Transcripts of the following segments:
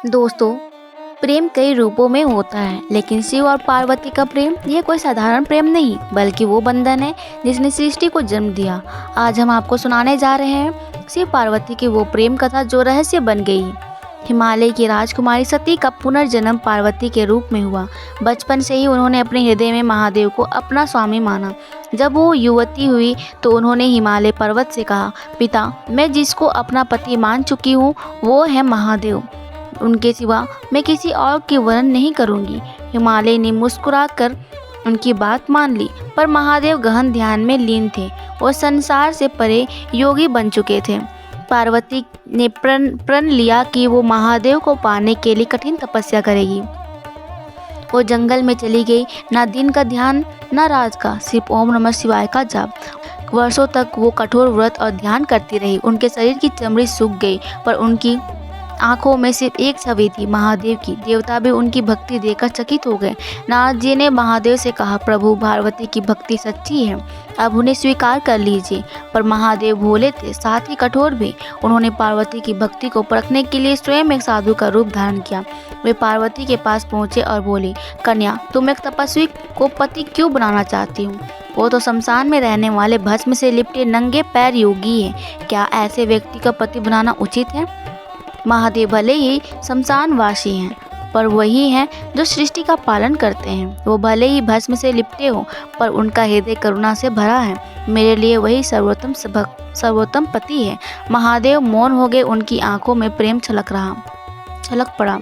दोस्तों, प्रेम कई रूपों में होता है, लेकिन शिव और पार्वती का प्रेम यह कोई साधारण प्रेम नहीं, बल्कि वो बंधन है जिसने सृष्टि को जन्म दिया। आज हम आपको सुनाने जा रहे हैं शिव पार्वती की वो प्रेम कथा जो रहस्य बन गई। हिमालय की राजकुमारी सती का पुनर्जन्म पार्वती के रूप में हुआ। बचपन से ही उन्होंने अपने हृदय में महादेव को अपना स्वामी माना। जब वो युवती हुई तो उन्होंने हिमालय पर्वत से कहा, पिता, मैं जिसको अपना पति मान चुकी हूँ वो है महादेव। उनके सिवा मैं किसी और की वर्ण नहीं करूँगी। हिमालय ने मुस्कुराकर उनकी बात मान ली, पर महादेव गहन ध्यान में लीन थे और संसार से परे योगी बन चुके थे। पार्वती ने प्रण लिया कि वो महादेव को पाने के लिए कठिन तपस्या करेगी। वो जंगल में चली गई, ना दिन का ध्यान ना रात का, सिर्फ ओम नमः शिवाय का जाप। वर्षों तक वो कठोर व्रत और ध्यान करती रही। उनके शरीर की चमड़ी सूख गई, पर उनकी आंखों में सिर्फ एक छवि थी, महादेव की। देवता भी उनकी भक्ति देखकर चकित हो गए। नारद जी ने महादेव से कहा, प्रभु, पार्वती की भक्ति सच्ची है, अब उन्हें स्वीकार कर लीजिए। पर महादेव भोले थे, साथ ही कठोर भी। उन्होंने पार्वती की भक्ति को परखने के लिए स्वयं एक साधु का रूप धारण किया। वे पार्वती के पास पहुंचे और बोले, कन्या, तुम एक तपस्वी को पति क्यों बनाना चाहती हूँ? वो तो शमशान में रहने वाले भस्म से लिपटे नंगे पैर योगी है। क्या ऐसे व्यक्ति का पति बनाना उचित है? महादेव भले ही शमशानवासी हैं, पर वही हैं जो सृष्टि का पालन करते हैं। वो भले ही भस्म से लिपटे हो, पर उनका हृदय करुणा से भरा है। मेरे लिए वही सर्वोत्तम पति है। महादेव मौन हो गए, उनकी आंखों में प्रेम छलक पड़ा।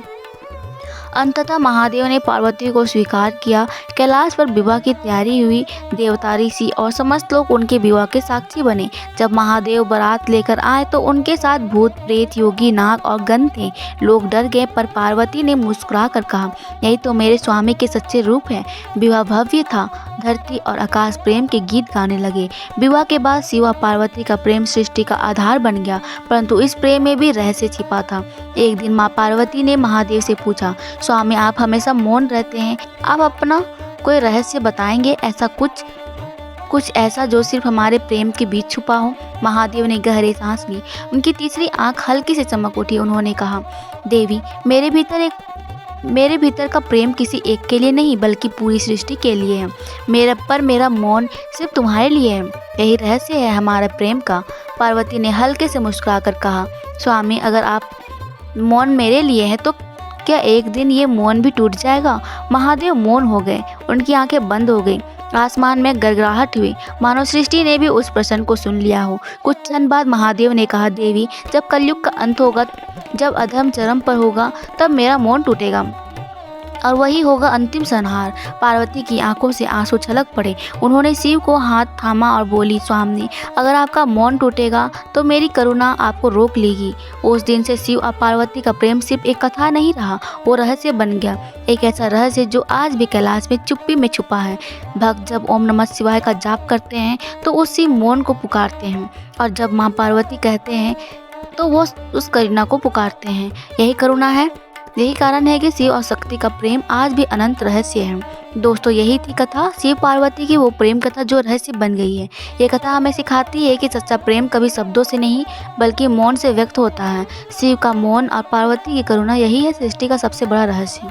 अंततः महादेव ने पार्वती को स्वीकार किया। कैलाश पर विवाह की तैयारी हुई। देवता, ऋषि और समस्त लोग उनके विवाह के साक्षी बने। जब महादेव बारात लेकर आए तो उनके साथ भूत, प्रेत, योगी, नाग और गण थे। लोग डर गए, पर पार्वती ने मुस्कुरा कर कहा, यही तो मेरे स्वामी के सच्चे रूप है। विवाह भव्य था। धरती और आकाश प्रेम के गीत गाने लगे। विवाह के बाद शिव और पार्वती का प्रेम सृष्टि का आधार बन गया, परंतु इस प्रेम में भी रहस्य छिपा था। एक दिन माँ पार्वती ने महादेव से पूछा, स्वामी, आप हमेशा मौन रहते हैं, आप अपना कोई रहस्य बताएंगे, ऐसा कुछ ऐसा जो सिर्फ हमारे प्रेम के बीच छुपा हो। महादेव ने गहरी सांस ली। उनकी तीसरी आंख हल्की से चमक उठी। उन्होंने कहा, देवी, मेरे भीतर का प्रेम किसी एक के लिए नहीं, बल्कि पूरी सृष्टि के लिए है। मेरा मौन सिर्फ तुम्हारे लिए है। यही रहस्य है हमारे प्रेम का। पार्वती ने हल्के से मुस्कुराकर कहा, स्वामी, अगर आप मौन मेरे लिए है तो क्या एक दिन ये मौन भी टूट जाएगा? महादेव मौन हो गए, उनकी आंखें बंद हो गईं। आसमान में गड़गड़ाहट हुई, मानो सृष्टि ने भी उस प्रश्न को सुन लिया हो। कुछ क्षण बाद महादेव ने कहा, देवी, जब कलयुग का अंत होगा, जब अधर्म चरम पर होगा, तब मेरा मौन टूटेगा और वही होगा अंतिम संहार। पार्वती की आंखों से आंसू छलक पड़े। उन्होंने शिव को हाथ थामा और बोली, स्वामी, अगर आपका मौन टूटेगा तो मेरी करुणा आपको रोक लेगी। उस दिन से शिव और पार्वती का प्रेम सिर्फ एक कथा नहीं रहा, वो रहस्य बन गया। एक ऐसा रहस्य जो आज भी कैलाश में चुप्पी में छुपा है। भक्त जब ओम नमः शिवाय का जाप करते हैं तो उसी मौन को पुकारते हैं, और जब माँ पार्वती कहते हैं तो वो उस करुणा को पुकारते हैं। यही करुणा है, यही कारण है कि शिव और शक्ति का प्रेम आज भी अनंत रहस्य है। दोस्तों, यही थी कथा शिव पार्वती की, वो प्रेम कथा जो रहस्य बन गई है। ये कथा हमें सिखाती है कि सच्चा प्रेम कभी शब्दों से नहीं, बल्कि मौन से व्यक्त होता है। शिव का मौन और पार्वती की करुणा, यही है सृष्टि का सबसे बड़ा रहस्य।